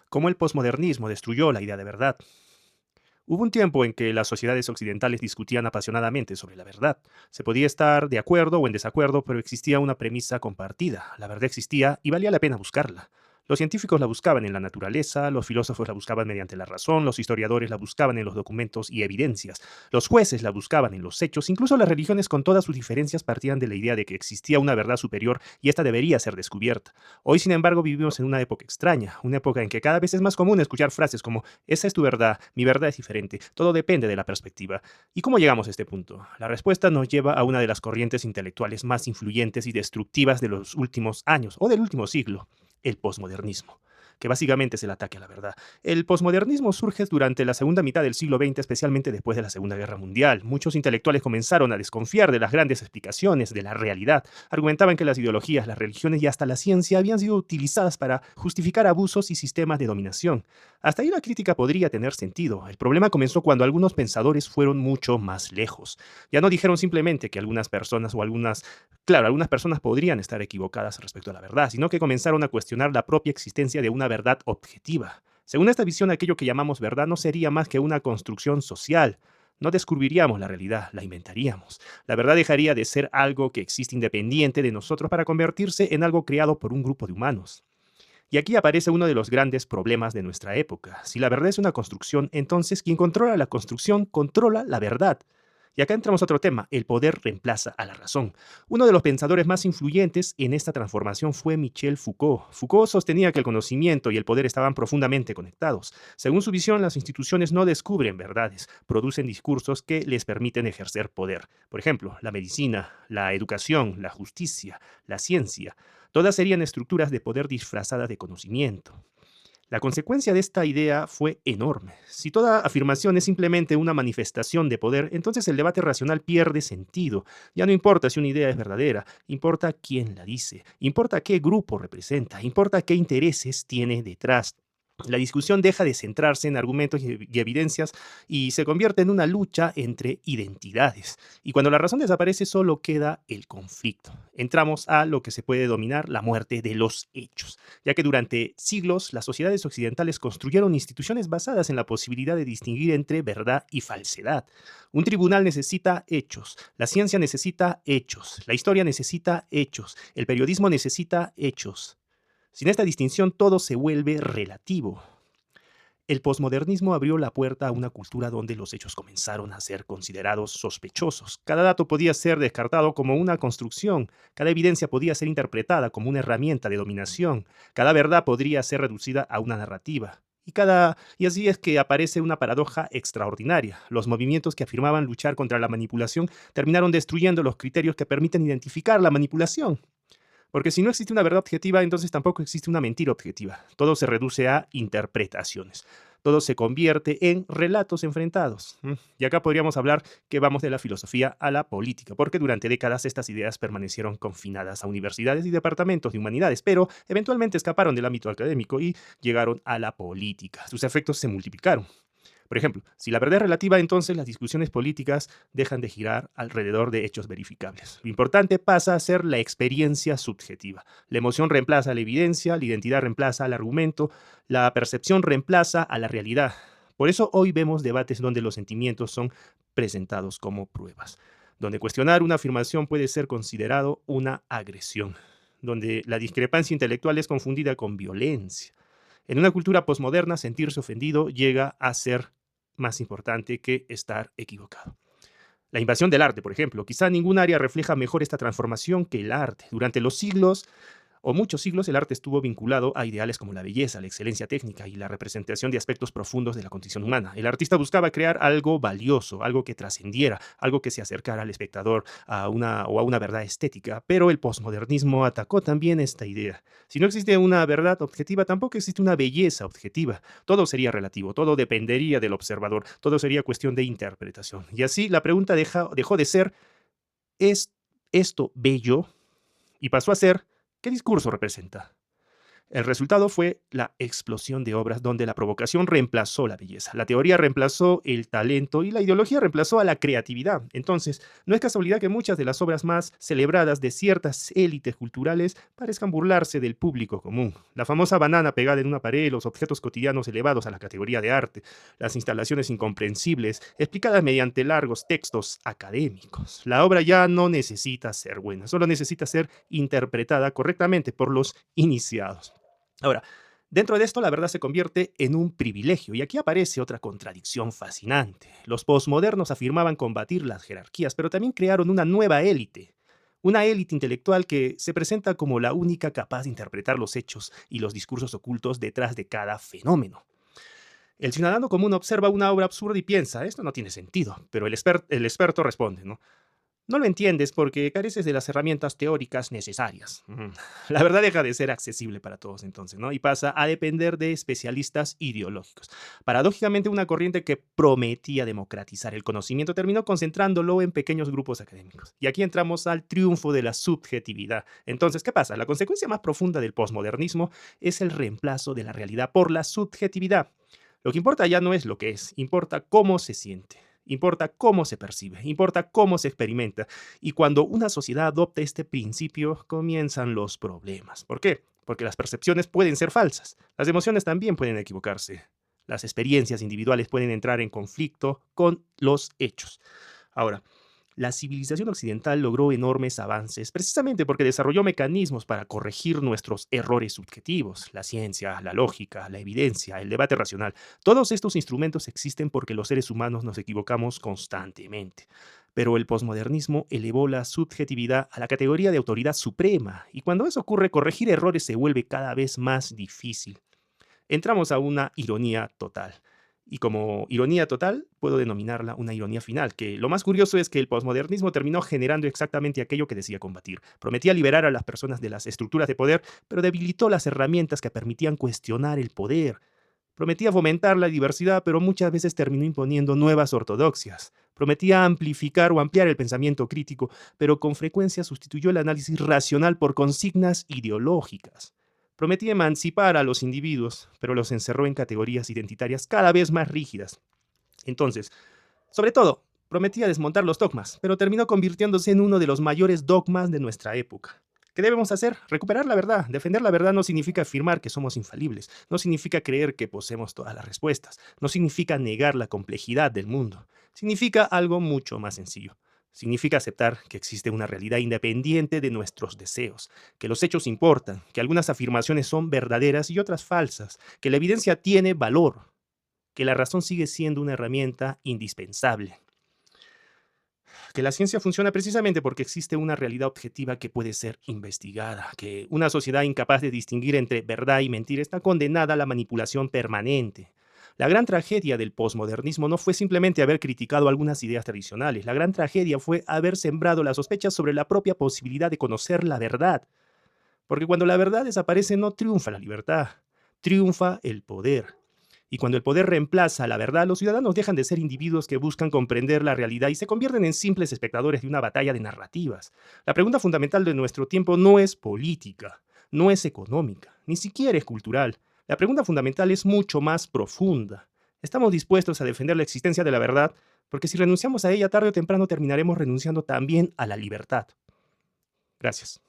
Cómo el posmodernismo destruyó la idea de verdad. Hubo un tiempo en que las sociedades occidentales discutían apasionadamente sobre la verdad. Se podía estar de acuerdo o en desacuerdo, pero existía una premisa compartida. La verdad existía y valía la pena buscarla. Los científicos la buscaban en la naturaleza, los filósofos la buscaban mediante la razón, los historiadores la buscaban en los documentos y evidencias, los jueces la buscaban en los hechos, incluso las religiones con todas sus diferencias partían de la idea de que existía una verdad superior y esta debería ser descubierta. Hoy, sin embargo, vivimos en una época extraña, una época en que cada vez es más común escuchar frases como esa es tu verdad, mi verdad es diferente, todo depende de la perspectiva. ¿Y cómo llegamos a este punto? La respuesta nos lleva a una de las corrientes intelectuales más influyentes y destructivas de los últimos años o del último siglo, el posmodernismo, que básicamente es el ataque a la verdad. El posmodernismo surge durante la segunda mitad del siglo XX, especialmente después de la Segunda Guerra Mundial. Muchos intelectuales comenzaron a desconfiar de las grandes explicaciones de la realidad. Argumentaban que las ideologías, las religiones y hasta la ciencia habían sido utilizadas para justificar abusos y sistemas de dominación. Hasta ahí la crítica podría tener sentido. El problema comenzó cuando algunos pensadores fueron mucho más lejos. Ya no dijeron simplemente que algunas personas o algunas, claro, algunas personas podrían estar equivocadas respecto a la verdad, sino que comenzaron a cuestionar la propia existencia de una verdad objetiva. Según esta visión, aquello que llamamos verdad no sería más que una construcción social. No descubriríamos la realidad, la inventaríamos. La verdad dejaría de ser algo que existe independiente de nosotros para convertirse en algo creado por un grupo de humanos. Y aquí aparece uno de los grandes problemas de nuestra época. Si la verdad es una construcción, entonces quien controla la construcción controla la verdad. Y acá entramos a otro tema, el poder reemplaza a la razón. Uno de los pensadores más influyentes en esta transformación fue Michel Foucault. Foucault sostenía que el conocimiento y el poder estaban profundamente conectados. Según su visión, las instituciones no descubren verdades, producen discursos que les permiten ejercer poder. Por ejemplo, la medicina, la educación, la justicia, la ciencia. Todas serían estructuras de poder disfrazadas de conocimiento. La consecuencia de esta idea fue enorme. Si toda afirmación es simplemente una manifestación de poder, entonces el debate racional pierde sentido. Ya no importa si una idea es verdadera, importa quién la dice, importa qué grupo representa, importa qué intereses tiene detrás. La discusión deja de centrarse en argumentos y evidencias y se convierte en una lucha entre identidades. Y cuando la razón desaparece, solo queda el conflicto. Entramos a lo que se puede dominar la muerte de los hechos, ya que durante siglos las sociedades occidentales construyeron instituciones basadas en la posibilidad de distinguir entre verdad y falsedad. Un tribunal necesita hechos, la ciencia necesita hechos, la historia necesita hechos, el periodismo necesita hechos. Sin esta distinción todo se vuelve relativo. El posmodernismo abrió la puerta a una cultura donde los hechos comenzaron a ser considerados sospechosos. Cada dato podía ser descartado como una construcción, cada evidencia podía ser interpretada como una herramienta de dominación, cada verdad podría ser reducida a una narrativa. Y así es que aparece una paradoja extraordinaria. Los movimientos que afirmaban luchar contra la manipulación terminaron destruyendo los criterios que permiten identificar la manipulación. Porque si no existe una verdad objetiva, entonces tampoco existe una mentira objetiva. Todo se reduce a interpretaciones. Todo se convierte en relatos enfrentados. Y acá podríamos hablar que vamos de la filosofía a la política, porque durante décadas estas ideas permanecieron confinadas a universidades y departamentos de humanidades, pero eventualmente escaparon del ámbito académico y llegaron a la política. Sus efectos se multiplicaron. Por ejemplo, si la verdad es relativa, entonces las discusiones políticas dejan de girar alrededor de hechos verificables. Lo importante pasa a ser la experiencia subjetiva. La emoción reemplaza a la evidencia, la identidad reemplaza al argumento, la percepción reemplaza a la realidad. Por eso hoy vemos debates donde los sentimientos son presentados como pruebas, donde cuestionar una afirmación puede ser considerado una agresión, donde la discrepancia intelectual es confundida con violencia. En una cultura posmoderna, sentirse ofendido llega a ser más importante que estar equivocado. La invasión del arte, por ejemplo. Quizá ningún área refleja mejor esta transformación que el arte. Durante los siglos o muchos siglos el arte estuvo vinculado a ideales como la belleza, la excelencia técnica y la representación de aspectos profundos de la condición humana. El artista buscaba crear algo valioso, algo que trascendiera, algo que se acercara al espectador a una verdad estética, pero el posmodernismo atacó también esta idea. Si no existe una verdad objetiva, tampoco existe una belleza objetiva. Todo sería relativo, todo dependería del observador, todo sería cuestión de interpretación. Y así la pregunta dejó de ser, ¿es esto bello? Y pasó a ser, ¿qué discurso representa? El resultado fue la explosión de obras donde la provocación reemplazó la belleza, la teoría reemplazó el talento y la ideología reemplazó a la creatividad. Entonces, no es casualidad que muchas de las obras más celebradas de ciertas élites culturales parezcan burlarse del público común. La famosa banana pegada en una pared, los objetos cotidianos elevados a la categoría de arte, las instalaciones incomprensibles explicadas mediante largos textos académicos. La obra ya no necesita ser buena, solo necesita ser interpretada correctamente por los iniciados. Ahora, dentro de esto la verdad se convierte en un privilegio y aquí aparece otra contradicción fascinante. Los posmodernos afirmaban combatir las jerarquías, pero también crearon una élite intelectual que se presenta como la única capaz de interpretar los hechos y los discursos ocultos detrás de cada fenómeno. El ciudadano común observa una obra absurda y piensa, esto no tiene sentido, pero el experto responde, ¿no? No lo entiendes porque careces de las herramientas teóricas necesarias. La verdad deja de ser accesible para todos entonces, ¿no? Y pasa a depender de especialistas ideológicos. Paradójicamente, una corriente que prometía democratizar el conocimiento terminó concentrándolo en pequeños grupos académicos. Y aquí entramos al triunfo de la subjetividad. Entonces, ¿qué pasa? La consecuencia más profunda del posmodernismo es el reemplazo de la realidad por la subjetividad. Lo que importa ya no es lo que es, importa cómo se siente. Importa cómo se percibe, importa cómo se experimenta. Y cuando una sociedad adopta este principio, comienzan los problemas. ¿Por qué? Porque las percepciones pueden ser falsas, las emociones también pueden equivocarse, las experiencias individuales pueden entrar en conflicto con los hechos. Ahora, la civilización occidental logró enormes avances precisamente porque desarrolló mecanismos para corregir nuestros errores subjetivos, la ciencia, la lógica, la evidencia, el debate racional. Todos estos instrumentos existen porque los seres humanos nos equivocamos constantemente. Pero el posmodernismo elevó la subjetividad a la categoría de autoridad suprema, y cuando eso ocurre, corregir errores se vuelve cada vez más difícil. Entramos a una ironía total. Y como ironía total, puedo denominarla una ironía final, que lo más curioso es que el posmodernismo terminó generando exactamente aquello que decía combatir. Prometía liberar a las personas de las estructuras de poder, pero debilitó las herramientas que permitían cuestionar el poder. Prometía fomentar la diversidad, pero muchas veces terminó imponiendo nuevas ortodoxias. Prometía amplificar o ampliar el pensamiento crítico, pero con frecuencia sustituyó el análisis racional por consignas ideológicas. Prometía emancipar a los individuos, pero los encerró en categorías identitarias cada vez más rígidas. Entonces, sobre todo, prometía desmontar los dogmas, pero terminó convirtiéndose en uno de los mayores dogmas de nuestra época. ¿Qué debemos hacer? Recuperar la verdad. Defender la verdad no significa afirmar que somos infalibles, no significa creer que poseemos todas las respuestas, no significa negar la complejidad del mundo. Significa algo mucho más sencillo. Significa aceptar que existe una realidad independiente de nuestros deseos, que los hechos importan, que algunas afirmaciones son verdaderas y otras falsas, que la evidencia tiene valor, que la razón sigue siendo una herramienta indispensable, que la ciencia funciona precisamente porque existe una realidad objetiva que puede ser investigada, que una sociedad incapaz de distinguir entre verdad y mentira está condenada a la manipulación permanente. La gran tragedia del posmodernismo no fue simplemente haber criticado algunas ideas tradicionales, la gran tragedia fue haber sembrado las sospechas sobre la propia posibilidad de conocer la verdad. Porque cuando la verdad desaparece no triunfa la libertad, triunfa el poder. Y cuando el poder reemplaza la verdad, los ciudadanos dejan de ser individuos que buscan comprender la realidad y se convierten en simples espectadores de una batalla de narrativas. La pregunta fundamental de nuestro tiempo no es política, no es económica, ni siquiera es cultural. La pregunta fundamental es mucho más profunda. ¿Estamos dispuestos a defender la existencia de la verdad? Porque si renunciamos a ella tarde o temprano terminaremos renunciando también a la libertad. Gracias.